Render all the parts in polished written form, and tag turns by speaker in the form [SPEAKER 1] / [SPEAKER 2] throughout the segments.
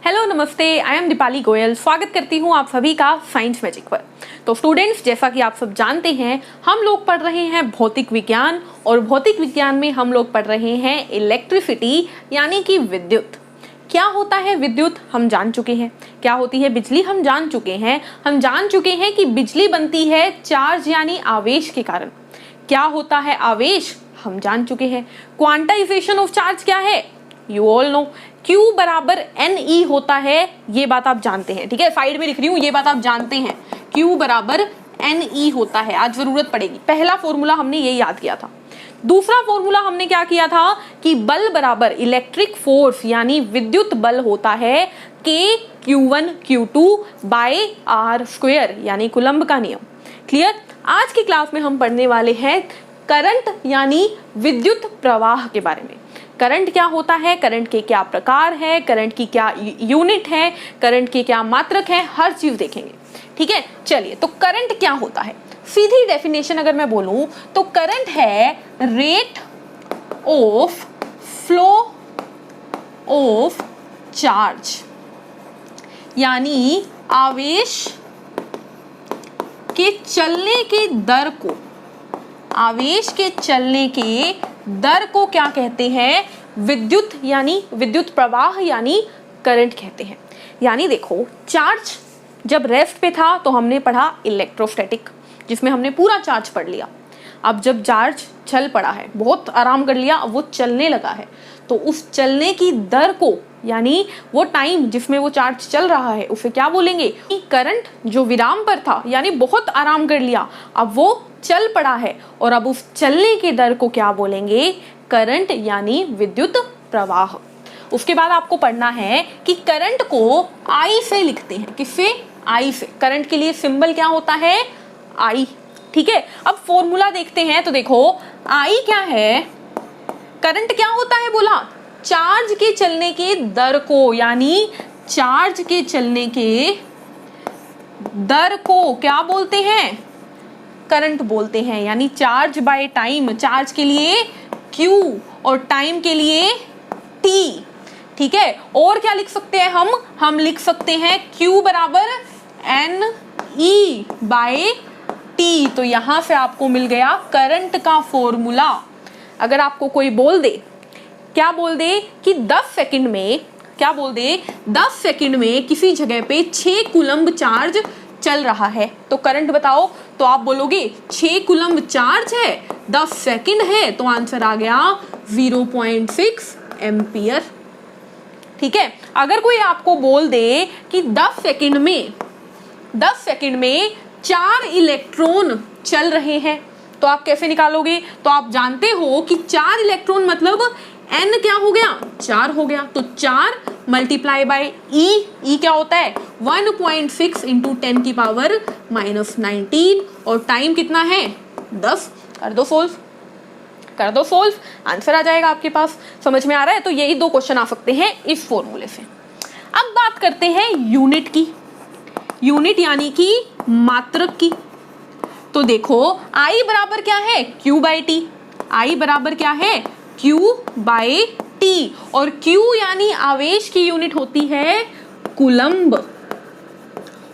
[SPEAKER 1] Hello नमस्ते, I am Deepali Goyal. स्वागत करती हूँ आप सभी का साइंस मैजिक पर। तो स्टूडेंट्स, जैसा कि आप सब जानते हैं, हम लोग पढ़ रहे हैं भौतिक विज्ञान और भौतिक विज्ञान में हम लोग पढ़ रहे हैं इलेक्ट्रिसिटी यानी कि विद्युत। क्या होता है विद्युत हम जान चुके हैं, क्या होती है बिजली हम जान चुके हैं। हम जान चुके हैं कि बिजली बनती है चार्ज यानी आवेश के कारण। क्या होता है आवेश हम जान चुके हैं। क्वांटाइजेशन ऑफ चार्ज क्या है, यू ऑल नो। Q बराबर NE होता है, ये बात आप जानते हैं, ठीक है। साइड में लिख रही हूं, ये बात आप जानते हैं। Q बराबर NE होता है, आज जरूरत पड़ेगी। पहला फॉर्मूला हमने ये याद किया था। दूसरा फॉर्मूला हमने क्या किया था कि बल बराबर इलेक्ट्रिक फोर्स यानी विद्युत बल होता है K Q1 Q2 by R square यानी कूलम्ब का नियम। क्लियर। आज की क्लास में हम पढ़ने वाले हैं करंट यानी विद्युत प्रवाह के बारे में। करंट क्या होता है, करंट के क्या प्रकार है, करंट की क्या यूनिट है, करंट के क्या मात्रक है, हर चीज देखेंगे, ठीक है। चलिए, तो करंट क्या होता है, सीधी डेफिनेशन अगर मैं बोलूं तो करंट है rate of flow of charge, यानी आवेश के चलने के दर को, आवेश के चलने के दर को क्या कहते हैं, विद्युत यानी विद्युत प्रवाह यानी करंट कहते हैं। यानी देखो, चार्ज जब रेस्ट पे था तो हमने पढ़ा इलेक्ट्रोस्टैटिक, जिसमें हमने पूरा चार्ज पढ़ लिया। अब जब चार्ज चल पड़ा है, बहुत आराम कर लिया, अब वो चलने लगा है, तो उस चलने की दर को यानी वो टाइम जिसमें वो चार्ज चल रहा है उसे क्या बोलेंगे, करंट। जो विराम पर था यानी बहुत आराम कर लिया, अब वो चल पड़ा है और अब उस चलने की दर को क्या बोलेंगे, करंट यानी विद्युत प्रवाह। उसके बाद आपको पढ़ना है कि करंट को I से लिखते हैं। किससे, I से। करंट के लिए सिंबल क्या होता है, I, ठीक है। अब फॉर्मूला देखते हैं तो देखो I क्या है, करंट क्या होता है बोला, चार्ज के चलने के दर को, यानी चार्ज के चलने के दर को क्या बोलते हैं, करंट बोलते हैं। यानी चार्ज बाय टाइम, चार्ज के लिए Q और टाइम के लिए T, ठीक है। और क्या लिख सकते हैं हम लिख सकते हैं Q बराबर NE बाय T। तो यहां से आपको मिल गया करंट का फॉर्मूला। अगर आपको कोई बोल दे, क्या बोल दे कि 10 सेकंड में, क्या बोल दे 10 सेकंड में किसी जगह पे 6 कूलम्ब चार्ज चल रहा है, तो करंट बताओ, तो आप बोलोगे 6 कूलम्ब चार्ज है, 10 सेकंड है, तो आंसर आ गया 0.6 एम्पियर, ठीक है। अगर कोई आपको बोल दे कि 10 सेकंड में 4 इलेक्ट्रॉन चल रहे हैं, तो आप कैसे निकालोगे, तो आप जानते हो कि 4 इलेक्ट्रॉन मतलब N क्या हो गया, 4 हो गया, तो 4 मल्टीप्लाई बाय E क्या होता है 1.6 इंटू 10 की पावर -19 और टाइम कितना है 10। कर दो सोल्व, आंसर आ जाएगा आपके पास। समझ में आ रहा है। तो यही 2 क्वेश्चन आ सकते हैं इस फॉर्मूले से। अब बात करते हैं यूनिट की, यूनिट यानी कि मात्रक की। तो देखो I बराबर क्या है, Q बाई T। I बराबर क्या है, Q बाई T, और Q यानी आवेश की यूनिट होती है कूलम्ब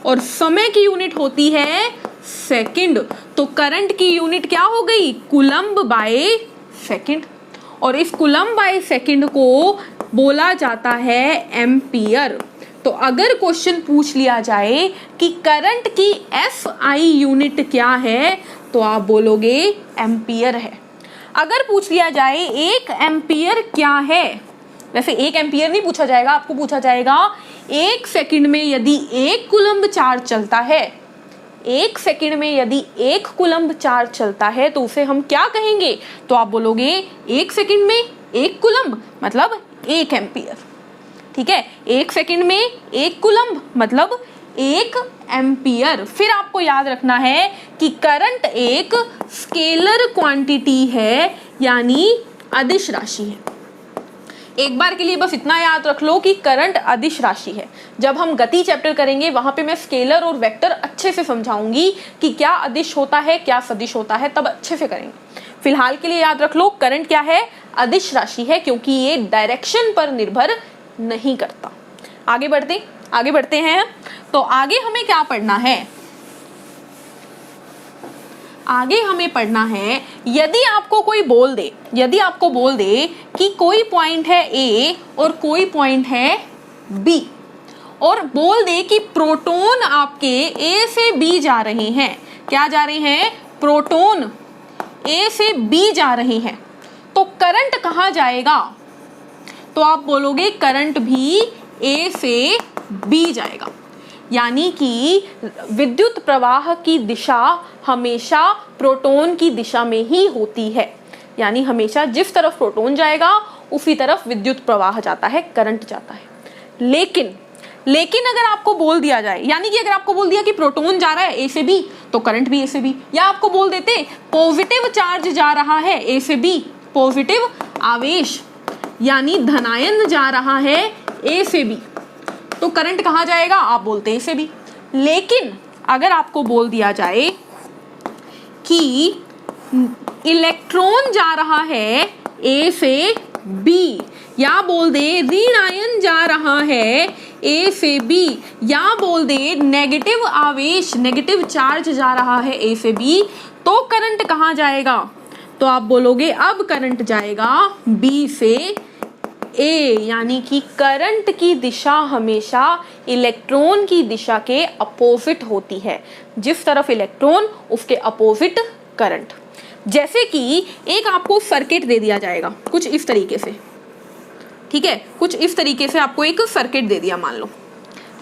[SPEAKER 1] और समय की यूनिट होती है सेकंड। तो करंट की यूनिट क्या हो गई, कूलम्ब बाय सेकंड, और इस कूलम्ब बाय सेकंड को बोला जाता है एम्पियर। तो अगर क्वेश्चन पूछ लिया जाए कि करंट की SI यूनिट क्या है, तो आप बोलोगे एम्पियर है। अगर पूछ लिया जाए 1 एम्पियर क्या है, वैसे 1 एम्पियर नहीं पूछा जाएगा, आपको पूछा जाएगा 1 सेकंड में यदि 1 कूलम्ब चार्ज चलता है, 1 सेकंड में यदि 1 कूलम्ब चार्ज चलता है तो उसे हम क्या कहेंगे, तो आप बोलोगे 1 सेकंड में 1 कूलम्ब मतलब 1 एम्पियर, ठीक है। 1 सेकंड में 1 कूलम्ब मतलब 1 एम्पियर। फिर आपको याद रखना है कि करंट एक स्केलर क्वांटिटी है, यानी अदिश राशि है। एक बार के लिए बस इतना याद रख लो कि करंट अदिश राशि है। जब हम गति चैप्टर करेंगे वहां पे मैं स्केलर और वेक्टर अच्छे से समझाऊंगी कि क्या अदिश होता है क्या सदिश होता है, तब अच्छे से करेंगे। फिलहाल के लिए याद रख लो करंट क्या है, अदिश राशि है, क्योंकि ये डायरेक्शन पर निर्भर नहीं करता। आगे बढ़ते हैं। तो आगे हमें क्या पढ़ना है, आगे हमें पढ़ना है, यदि आपको बोल दे कि कोई पॉइंट है ए और कोई पॉइंट है बी, और बोल दे कि प्रोटॉन आपके ए से बी जा रहे हैं, क्या जा रहे हैं, प्रोटॉन ए से बी जा रहे हैं, तो करंट कहाँ जाएगा, तो आप बोलोगे करंट भी ए से बी जाएगा। यानी कि विद्युत प्रवाह की दिशा हमेशा प्रोटॉन की दिशा में ही होती है, यानी हमेशा जिस तरफ प्रोटॉन जाएगा उसी तरफ विद्युत प्रवाह जाता है, करंट जाता है। लेकिन अगर आपको बोल दिया जाए, यानी कि अगर आपको बोल दिया कि प्रोटॉन जा रहा है ए से बी तो करंट भी ए से बी, या आपको बोल देते पॉजिटिव चार्ज जा रहा है ए से बी, पॉजिटिव आवेश यानी धनायन जा रहा है ए से बी, तो करंट कहाँ जाएगा, आप बोलते ए से बी। लेकिन अगर आपको बोल दिया जाए कि इलेक्ट्रॉन जा रहा है ए से बी, या बोल दे ऋण आयन जा रहा है ए से बी, या बोल दे नेगेटिव आवेश, नेगेटिव चार्ज जा रहा है ए से बी, तो करंट कहाँ जाएगा, तो आप बोलोगे अब करंट जाएगा बी से ए, यानी कि करंट की दिशा हमेशा इलेक्ट्रॉन की दिशा के अपोजिट होती है, जिस तरफ इलेक्ट्रॉन उसके अपोजिट करंट। जैसे कि एक आपको सर्किट दे दिया जाएगा कुछ इस तरीके से, ठीक है, कुछ इस तरीके से आपको एक सर्किट दे दिया मान लो,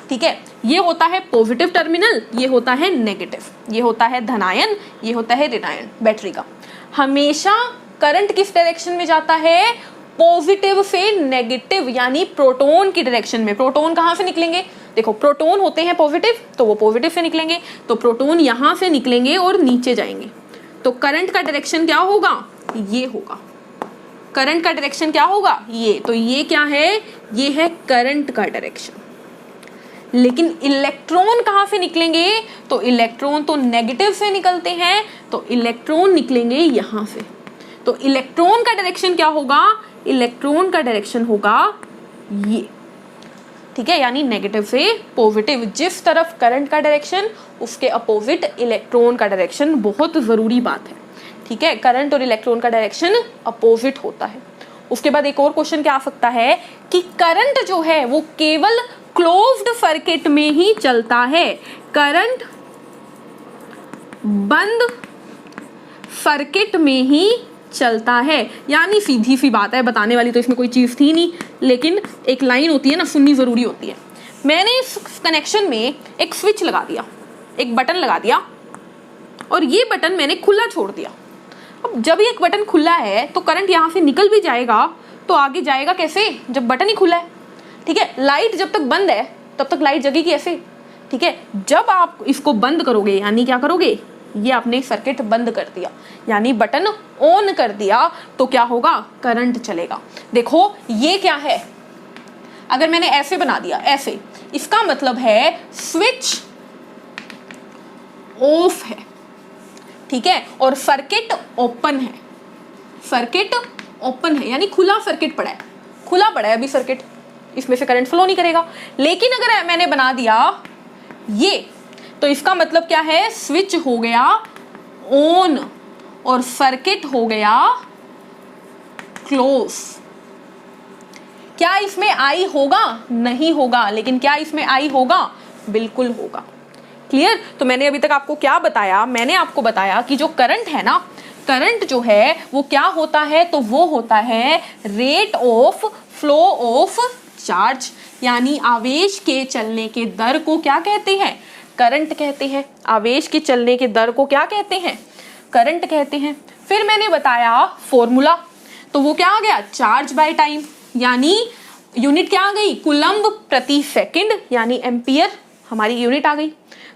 [SPEAKER 1] ठीक है, ये होता है पॉजिटिव टर्मिनल, ये होता है नेगेटिव, ये होता है धनायन, ये होता है ऋणायन बैटरी का। हमेशा करंट किस डायरेक्शन में जाता है, पॉजिटिव से नेगेटिव यानी प्रोटॉन की डायरेक्शन में। प्रोटॉन कहाँ से निकलेंगे, देखो प्रोटॉन होते हैं पॉजिटिव, तो वो पॉजिटिव से निकलेंगे, तो प्रोटॉन यहाँ से निकलेंगे और नीचे जाएंगे, तो करंट का डायरेक्शन क्या होगा, ये होगा, करंट का डायरेक्शन क्या होगा, ये, तो ये क्या है, ये है करंट का डायरेक्शन। लेकिन इलेक्ट्रॉन कहाँ से निकलेंगे, तो इलेक्ट्रॉन तो नेगेटिव से निकलते हैं, तो इलेक्ट्रॉन निकलेंगे यहाँ से, तो इलेक्ट्रॉन का डायरेक्शन क्या होगा, इलेक्ट्रॉन का डायरेक्शन होगा ये, ठीक है, यानी नेगेटिव से पॉजिटिव, जिस तरफ करंट का डायरेक्शन उसके अपोजिट इलेक्ट्रॉन का डायरेक्शन, बहुत जरूरी बात है, ठीक है, करंट और इलेक्ट्रॉन का डायरेक्शन अपोजिट होता है। उसके बाद एक और क्वेश्चन क्या आ सकता है कि करंट जो है वो केवल क्लोज्ड सर्किट में ही चलता है, करंट बंद सर्किट में ही चलता है, यानी सीधी सी बात है, बताने वाली तो इसमें कोई चीज थी नहीं, लेकिन एक लाइन होती है ना, सुननी जरूरी होती है। मैंने इस कनेक्शन में एक स्विच लगा दिया, एक बटन लगा दिया, और ये बटन मैंने खुला छोड़ दिया। अब जब ये बटन खुला है तो करंट यहाँ से निकल भी जाएगा, तो आगे जाएगा कैसे, जब बटन ही खुला है, ठीक है। लाइट जब तक बंद है तब तक लाइट जगेगी ऐसे, ठीक है। जब आप इसको बंद करोगे, यानी क्या करोगे, ये आपने सर्किट बंद कर दिया, यानी बटन ऑन कर दिया, तो क्या होगा, करंट चलेगा। देखो ये क्या है, अगर मैंने ऐसे बना दिया, ऐसे, इसका मतलब है स्विच ऑफ है, ठीक है, और सर्किट ओपन है, सर्किट ओपन है, यानी खुला सर्किट पड़ा है, खुला पड़ा है अभी सर्किट, इसमें से करंट फ्लो नहीं करेगा। लेकिन अगर मैंने बना दिया ये, तो इसका मतलब क्या है, स्विच हो गया ऑन और सर्किट हो गया क्लोज। क्या इसमें आई होगा, नहीं होगा, लेकिन क्या इसमें आई होगा, बिल्कुल होगा। क्लियर। तो मैंने अभी तक आपको क्या बताया, मैंने आपको बताया कि जो करंट है ना, करंट जो है वो क्या होता है, तो वो होता है rate of flow of charge, यानी आवेश के चलने के दर को क्या कहते हैं, करंट कहते हैं। आवेश के चलने के दर को क्या कहते हैं, करंट कहते हैं। फिर मैंने बताया फॉर्मूला, तो वो क्या आ गया, चार्ज बाय टाइम, यानी यूनिट क्या आ गई, कूलम्ब प्रति सेकंड, यानी एम्पियर हमारी यूनिट आ गई।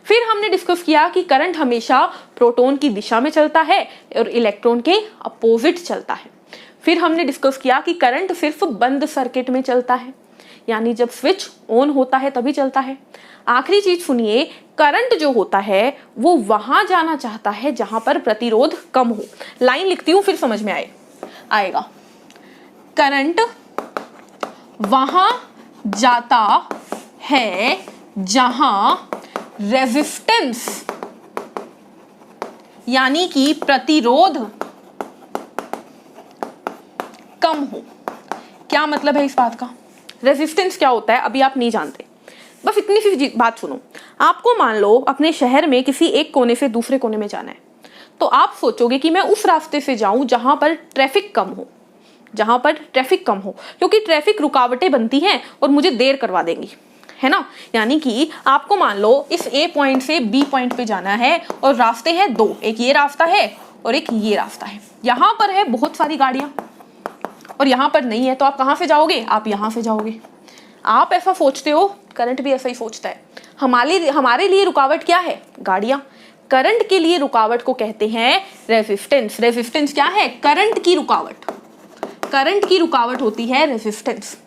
[SPEAKER 1] फिर हमने डिस्कस किया कि करंट हमेशा प्रोटॉन की दिशा में चलता है और इलेक्ट्रॉन के अपोजिट चलता है। फिर हमने डिस्कस किया कि करंट सिर्फ बंद सर्किट में चलता है, यानी जब स्विच ऑन होता है तभी चलता है। आखिरी चीज सुनिए, करंट जो होता है वो वहां जाना चाहता है जहां पर प्रतिरोध कम हो। लाइन लिखती हूं फिर समझ में आएगा। करंट वहां जाता है जहां रेजिस्टेंस यानी कि प्रतिरोध कम हो। क्या मतलब है इस बात का? रेजिस्टेंस क्या होता है अभी आप नहीं जानते, बस इतनी सी बात सुनो। आपको मान लो अपने शहर में किसी एक कोने से दूसरे कोने में जाना है, तो आप सोचोगे कि मैं उस रास्ते से जाऊं जहां पर ट्रैफिक कम हो, जहां पर ट्रैफिक कम हो, क्योंकि ट्रैफिक रुकावटें बनती हैं और मुझे देर करवा देंगी, है ना। यानी कि आपको मान लो इस ए पॉइंट से बी पॉइंट पे जाना है और रास्ते हैं दो, एक ये रास्ता है और एक ये रास्ता है। यहां पर है बहुत सारी गाड़ियां और यहां पर नहीं है, तो आप कहां से जाओगे? आप यहां से जाओगे। आप ऐसा सोचते हो, करंट भी ऐसा ही सोचता है। हमारे लिए रुकावट क्या है? गाड़ियां। करंट के लिए रुकावट को कहते हैं रेजिस्टेंस। रेजिस्टेंस क्या है? करंट की रुकावट। करंट की रुकावट होती है रेजिस्टेंस।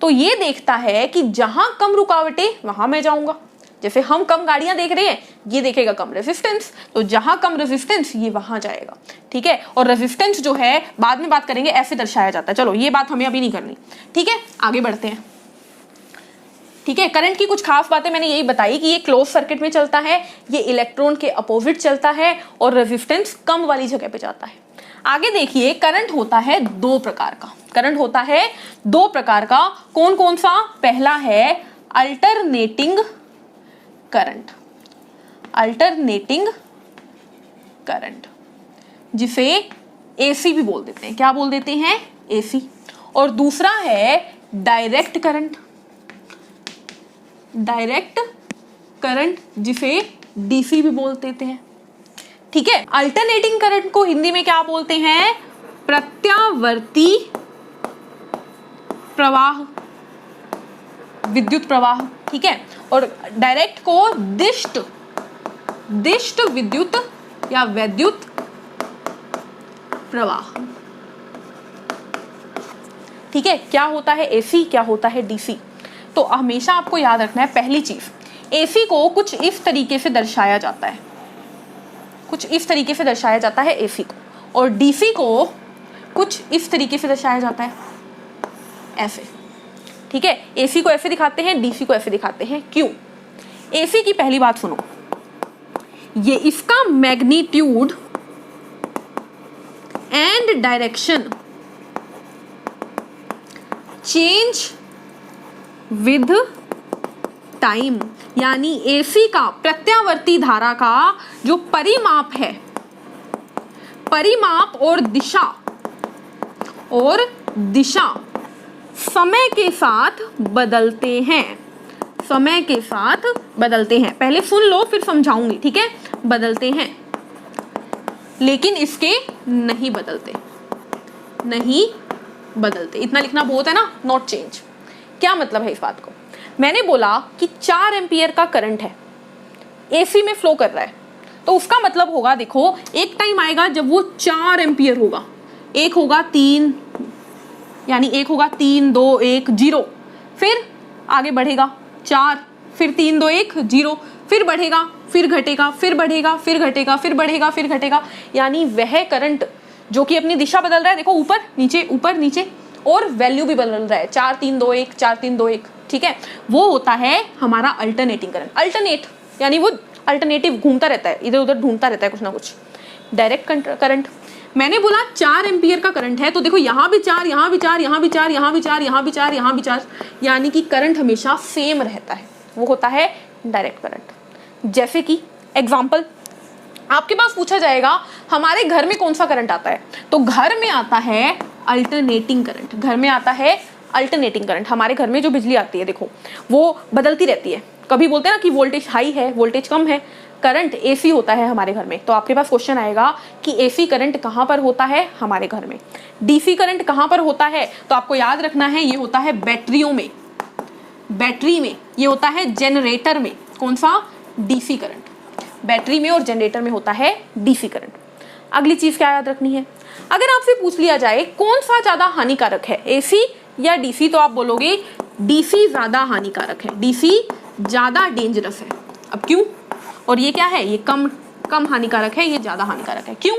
[SPEAKER 1] तो ये देखता है कि जहां कम रुकावटें वहां मैं जाऊंगा। जैसे हम कम गाड़ियां देख रहे हैं, ये देखेगा कम रेजिस्टेंस, तो जहां कम रेजिस्टेंस ये वहां जाएगा, ठीक है। और रेजिस्टेंस जो है बाद में बात करेंगे, ऐसे दर्शाया जाता है। चलो ये बात हमें अभी नहीं करनी, ठीक है, आगे बढ़ते हैं। ठीक है, करंट की कुछ खास बातें मैंने यही बताई कि ये क्लोज सर्किट में चलता है, ये इलेक्ट्रॉन के अपोजिट चलता है और रेजिस्टेंस कम वाली जगह पे जाता है। आगे देखिए, करंट होता है दो प्रकार का। करंट होता है दो प्रकार का। कौन कौन सा? पहला है अल्टरनेटिंग करंट। अल्टरनेटिंग करंट, जिसे एसी भी बोल देते हैं। क्या बोल देते हैं? एसी। और दूसरा है डायरेक्ट करंट। डायरेक्ट करंट, जिसे डीसी भी बोल देते हैं, ठीक है। अल्टरनेटिंग करंट को हिंदी में क्या बोलते हैं? प्रत्यावर्ती प्रवाह, विद्युत प्रवाह, ठीक है। और डायरेक्ट को दिष्ट विद्युत या वैद्युत प्रवाह, ठीक है। क्या होता है एसी, क्या होता है डीसी? तो हमेशा आपको याद रखना है, पहली चीज, एसी को कुछ इस तरीके से दर्शाया जाता है, कुछ इस तरीके से दर्शाया जाता है एसी को, और डीसी को कुछ इस तरीके से दर्शाया जाता है, ऐसे, ठीक है। एसी को ऐसे दिखाते हैं, डीसी को ऐसे दिखाते हैं। क्यों? एसी की पहली बात सुनो, ये इसका magnitude and direction change with time, यानी एसी का प्रत्यावर्ती धारा का जो परिमाप है, परिमाप और दिशा समय के साथ बदलते हैं, समय के साथ बदलते हैं। पहले सुन लो फिर समझाऊंगी, ठीक है। बदलते हैं, लेकिन इसके नहीं बदलते, नहीं बदलते। इतना लिखना बहुत है ना, नॉट चेंज। क्या मतलब है इस बात को? मैंने बोला कि 4 एम्पियर का करंट है, एसी में फ्लो कर रहा है, तो उसका मतलब होगा, देखो एक टाइम आएगा जब वो 4 एम्पियर होगा। एक होगा 3, यानी एक होगा 3 2 1 0, फिर आगे बढ़ेगा 4, फिर 3 2 1 0, फिर बढ़ेगा, फिर घटेगा, फिर बढ़ेगा, फिर घटेगा, फिर बढ़ेगा, फिर घटेगा। यानी वह करंट जो कि अपनी दिशा बदल रहा है, देखो ऊपर नीचे, और वैल्यू भी बदल रहा है, 4 3 2 1 4 3 2 1, ठीक है। वो होता है हमारा अल्टरनेटिंग करंट। अल्टरनेट यानी वो अल्टरनेटिव घूमता रहता है, इधर उधर ढूंढता रहता है कुछ ना कुछ। डायरेक्ट करंट, मैंने बोला 4 एम्पियर का करंट है, तो देखो यहाँ भी 4, यहाँ भी 4, यहाँ भी 4, यहाँ भी 4, यहाँ भी 4, यहाँ भी 4, यानी कि करंट हमेशा सेम रहता है, वो होता है डायरेक्ट करंट। जैसे कि एग्जाम्पल, आपके पास पूछा जाएगा हमारे घर में कौन सा करंट आता है, तो घर में आता है अल्टरनेटिंग करंट। घर में आता है अल्टरनेटिंग करंट। हमारे घर में जो बिजली आती है, देखो वो बदलती रहती है। कभी बोलते हैं ना कि वोल्टेज हाई है, वोल्टेज कम है। करंट एसी होता है हमारे घर में, तो आपके पास क्वेश्चन आएगा कि एसी करंट कहाँ पर होता है? हमारे घर में। डीसी करंट कहाँ पर होता है? तो आपको याद रखना है, ये होता है बैटरियों में, बैटरी में। ये होता है जनरेटर में। कौन सा? DC current. बैटरी में और जनरेटर में होता है डीसी करंट। अगली चीज क्या याद रखनी है, अगर आपसे पूछ लिया जाए कौन सा ज्यादा हानिकारक है, एसी या डीसी, तो आप बोलोगे डीसी ज्यादा हानिकारक है, डीसी ज्यादा डेंजरस है। अब क्यों? और ये क्या है? ये कम हानिकारक है, ये ज्यादा हानिकारक है। क्यों?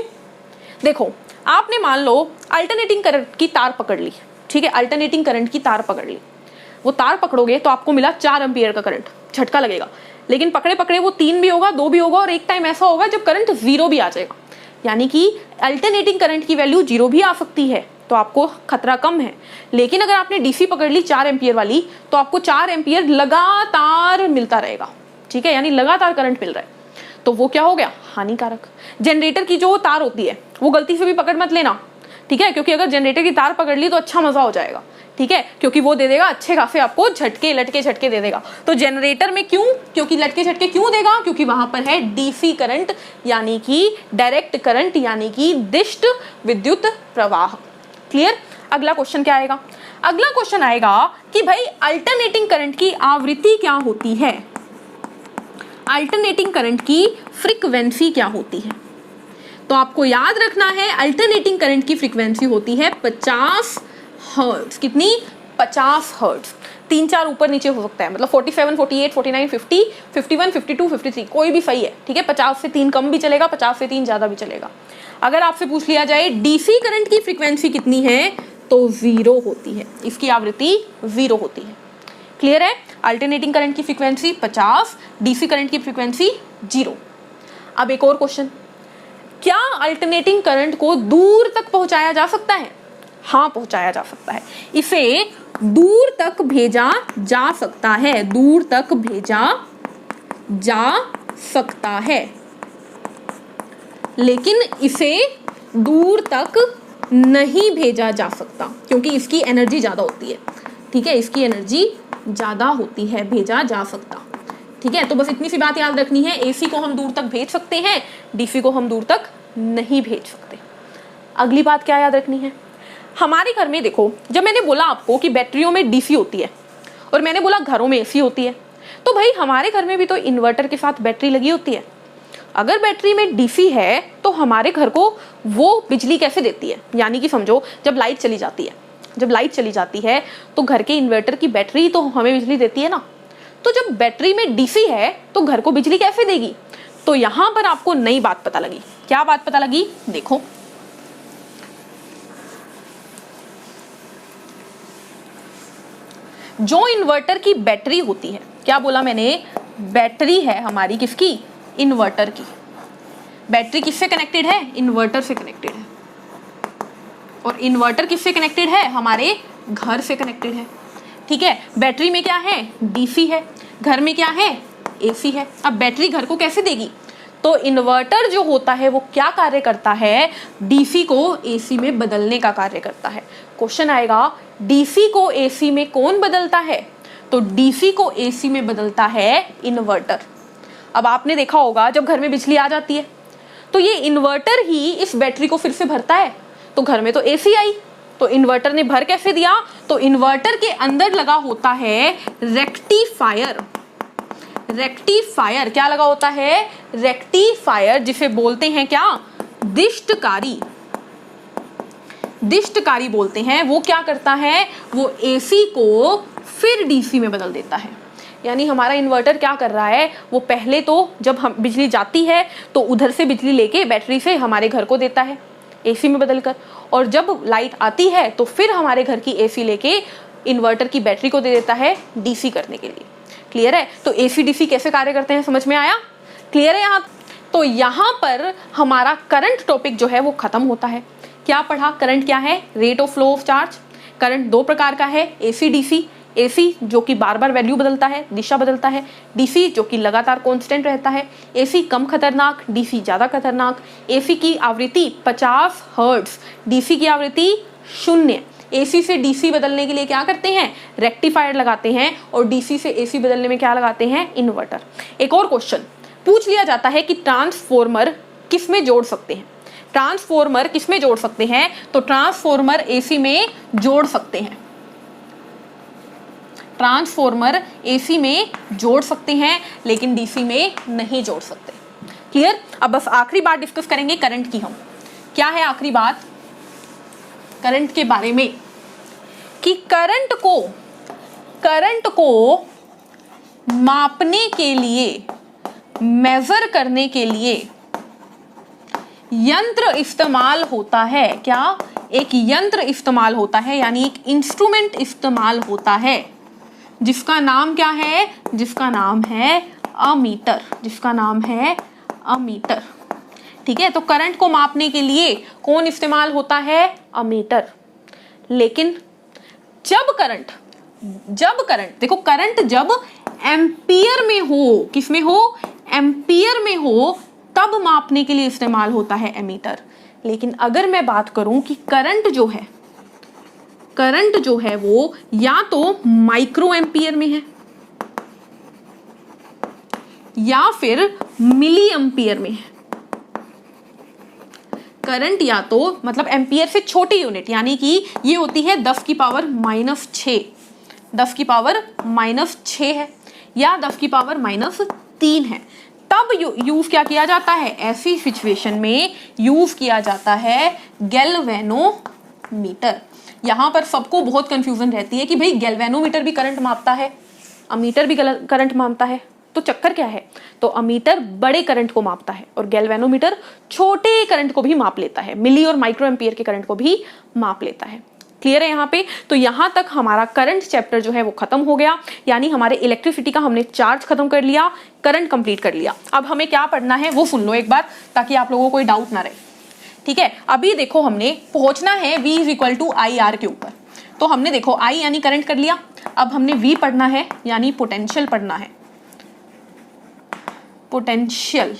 [SPEAKER 1] देखो, आपने मान लो अल्टरनेटिंग करंट की तार पकड़ ली, ठीक है, अल्टरनेटिंग करंट की तार पकड़ ली। वो तार पकड़ोगे तो आपको मिला 4 एम्पियर का करंट, झटका लगेगा, लेकिन पकड़े पकड़े वो 3 भी होगा, 2 भी होगा, और एक टाइम ऐसा होगा जब करंट 0 भी आ जाएगा, यानी कि अल्टरनेटिंग करंट की वैल्यू 0 भी आ सकती है, तो आपको खतरा कम है। लेकिन अगर आपने डीसी पकड़ ली 4 एम्पियर वाली, तो आपको 4 एम्पियर लगातार मिलता रहेगा, ठीक है, यानी लगातार करंट मिल रहा है, तो वो क्या हो गया, हानिकारक। जनरेटर की जो तार होती है वो गलती से भी पकड़ मत लेना, ठीक है, क्योंकि अगर जनरेटर की तार पकड़ ली तो अच्छा मजा हो जाएगा, ठीक है, क्योंकि वो दे देगा अच्छे खासे आपको झटके, लटके झटके दे देगा। तो जनरेटर में क्यों, क्योंकि लटके झटके क्यों देगा, क्योंकि वहां पर है डीसी करंट, यानी कि डायरेक्ट करंट, यानी कि दिष्ट विद्युत प्रवाह। क्लियर। अगला क्वेश्चन क्या आएगा, अगला क्वेश्चन आएगा कि भाई अल्टरनेटिंग करंट की आवृत्ति क्या होती है, अल्टरनेटिंग करंट की फ्रीक्वेंसी क्या होती है। तो आपको याद रखना है अल्टरनेटिंग करंट की फ्रीक्वेंसी होती है 50 हर्ट्ज। कितनी, 50 हर्ट्ज। 3-4 ऊपर नीचे हो सकता है, मतलब 47, 48, 49, 50, 51, 52, 53 कोई भी सही है, ठीक है। 50 से 3 कम भी चलेगा, 50 से 3 ज्यादा भी चलेगा। अगर आपसे पूछ लिया जाए डीसी करंट की फ्रीक्वेंसी कितनी है, तो 0 होती है, इसकी आवृत्ति 0 होती है। क्लियर है। अल्टरनेटिंग करंट की फ्रीक्वेंसी 50, डीसी करंट की फ्रीक्वेंसी 0। अब एक और क्वेश्चन, क्या अल्टरनेटिंग करंट को दूर तक पहुंचाया जा सकता है? हाँ, पहुंचाया जा सकता है। इसे दूर तक भेजा जा सकता है, दूर तक भेजा जा सकता है, लेकिन इसे दूर तक नहीं भेजा जा सकता, क्योंकि इसकी एनर्जी ज्यादा होती है, ठीक है, इसकी एनर्जी ज्यादा होती है, भेजा जा सकता, ठीक है। तो बस इतनी सी बात याद रखनी है, एसी को हम दूर तक भेज सकते हैं, डीसी को हम दूर तक नहीं भेज सकते। अगली बात क्या याद रखनी है, हमारे घर में देखो, जब मैंने बोला आपको कि बैटरियों में डीसी होती है और मैंने बोला घरों में एसी होती है, तो भाई हमारे घर में भी तो इन्वर्टर के साथ बैटरी लगी होती है। अगर बैटरी में डीसी है तो हमारे घर को वो बिजली कैसे देती है, यानी कि समझो जब लाइट चली जाती है, जब लाइट चली जाती है तो घर के इन्वर्टर की बैटरी तो हमें बिजली देती है ना। तो जब बैटरी में डीसी है तो घर को बिजली कैसे देगी? तो यहां पर आपको नई बात पता लगी। क्या बात पता लगी? देखो, जो इन्वर्टर की बैटरी होती है, क्या बोला मैंने, बैटरी है हमारी किसकी, इन्वर्टर की। बैटरी किससे कनेक्टेड है? इन्वर्टर से कनेक्टेड है। और इन्वर्टर किससे कनेक्टेड है? हमारे घर से कनेक्टेड है, ठीक है। बैटरी में क्या है? डीसी है। घर में क्या है? एसी है। अब बैटरी घर को कैसे देगी? तो इन्वर्टर जो होता है वो क्या कार्य करता है? डीसी को एसी में बदलने का कार्य करता है। क्वेश्चन आएगा, डीसी को एसी में कौन बदलता है? तो डीसी को एसी में बदलता है इन्वर्टर। अब आपने देखा होगा जब घर में बिजली आ जाती है तो ये इन्वर्टर ही इस बैटरी को फिर से भरता है। तो घर में तो एसी आई, तो इन्वर्टर ने भर कैसे दिया? तो इन्वर्टर के अंदर लगा होता है रेक्टिफायर। रेक्टिफायर क्या लगा होता है? रेक्टिफायर, जिसे बोलते हैं क्या? दिष्टकारी। दिष्टकारी बोलते हैं। वो क्या करता है? वो एसी को फिर डीसी में बदल देता है। यानी हमारा इन्वर्टर क्या कर रहा है? वो पहले तो जब हम बिजली जाती है तो उधर से बिजली लेके बैटरी से हमारे घर को देता है एसी में बदलकर, और जब लाइट आती है तो फिर हमारे घर की एसी लेके इन्वर्टर की बैटरी को दे देता है डीसी करने के लिए। क्लियर है? तो एसी डीसी कैसे कार्य करते हैं समझ में आया? क्लियर है यहाँ? तो यहाँ पर हमारा करंट टॉपिक जो है वो खत्म होता है। क्या पढ़ा? करंट क्या है? Rate of flow of charge. Current दो प्रकार का है, एसी डीसी। एसी जो कि बार बार वैल्यू बदलता है, दिशा बदलता है। डीसी जो कि लगातार कांस्टेंट रहता है। एसी कम खतरनाक, डीसी ज्यादा खतरनाक। एसी की आवृत्ति 50 हर्ट्ज, डीसी की आवृत्ति 0। एसी से डीसी बदलने के लिए क्या करते हैं? रेक्टिफायर लगाते हैं। और डीसी से एसी बदलने में क्या लगाते हैं? इन्वर्टर। एक और क्वेश्चन पूछ लिया जाता है कि ट्रांसफॉर्मर किस में जोड़ सकते हैं? ट्रांसफॉर्मर किस में जोड़ सकते हैं? तो ट्रांसफॉर्मर एसी में जोड़ सकते हैं। ट्रांसफॉर्मर एसी में जोड़ सकते हैं लेकिन डीसी में नहीं जोड़ सकते। क्लियर? अब बस आखिरी बात डिस्कस करेंगे करंट की हम। क्या है आखिरी बात करंट के बारे में? कि करंट को मापने के लिए, मेजर करने के लिए यंत्र इस्तेमाल होता है। क्या? एक यंत्र इस्तेमाल होता है, यानी एक इंस्ट्रूमेंट इस्तेमाल होता है जिसका नाम क्या है, जिसका नाम है अमीटर, जिसका नाम है अमीटर। ठीक है, तो करंट को मापने के लिए कौन इस्तेमाल होता है, अमीटर। लेकिन जब करंट देखो, करंट जब एम्पियर में हो, किस में हो, एम्पियर में हो, तब मापने के लिए इस्तेमाल होता है एमीटर। लेकिन अगर मैं बात करूं कि करंट जो है वो या तो माइक्रो एम्पियर में है या फिर मिली एम्पियर में है। करंट या तो मतलब एम्पियर से छोटी यूनिट, यानी कि ये होती है 10 की पावर -6, 10 की पावर -6 है या 10 की पावर -3 है, तब यूज क्या किया जाता है, ऐसी सिचुएशन में यूज किया जाता है गैल्वेनोमीटर। यहां पर सबको बहुत कंफ्यूजन रहती है कि भाई गैल्वेनोमीटर भी करंट मापता है, अमीटर भी करंट मापता है, तो चक्कर क्या है। तो अमीटर बड़े करंट को मापता है और गैल्वेनोमीटर छोटे करंट को भी माप लेता है, मिली और माइक्रो एम्पियर के करंट को भी माप लेता है। क्लियर है यहाँ पे। तो यहां तक हमारा करंट चैप्टर जो है वो खत्म हो गया, यानी हमारे इलेक्ट्रिसिटी का हमने चार्ज खत्म कर लिया, करंट कंप्लीट कर लिया। अब हमें क्या पढ़ना है वो सुन लो एक बार, ताकि आप लोगों को कोई डाउट ना रहे। ठीक है, अभी देखो हमने पहुंचना है V = IR के ऊपर। तो हमने देखो I यानी करंट कर लिया, अब हमने V पढ़ना है यानी पोटेंशियल पढ़ना है, पोटेंशियल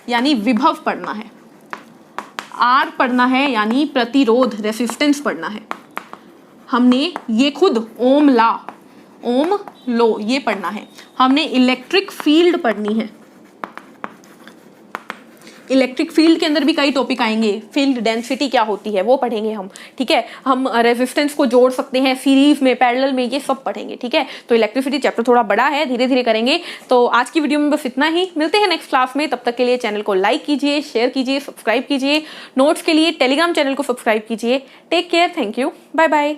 [SPEAKER 1] यानी विभव पढ़ना है, R पढ़ना है यानी प्रतिरोध, रेसिस्टेंस पढ़ना है। हमने ये खुद ओम लो ये पढ़ना है। हमने इलेक्ट्रिक फील्ड पढ़नी है, इलेक्ट्रिक फील्ड के अंदर भी कई टॉपिक आएंगे, फील्ड डेंसिटी क्या होती है वो पढ़ेंगे हम। ठीक है, हम रेजिस्टेंस को जोड़ सकते हैं सीरीज में, पैरेलल में, ये सब पढ़ेंगे। ठीक है, तो इलेक्ट्रिसिटी चैप्टर थोड़ा बड़ा है, धीरे धीरे करेंगे। तो आज की वीडियो में बस इतना ही, मिलते हैं नेक्स्ट क्लास में। तब तक के लिए चैनल को लाइक कीजिए, शेयर कीजिए, सब्सक्राइब कीजिए। नोट्स के लिए टेलीग्राम चैनल को सब्सक्राइब कीजिए। Take care, thank you, bye bye.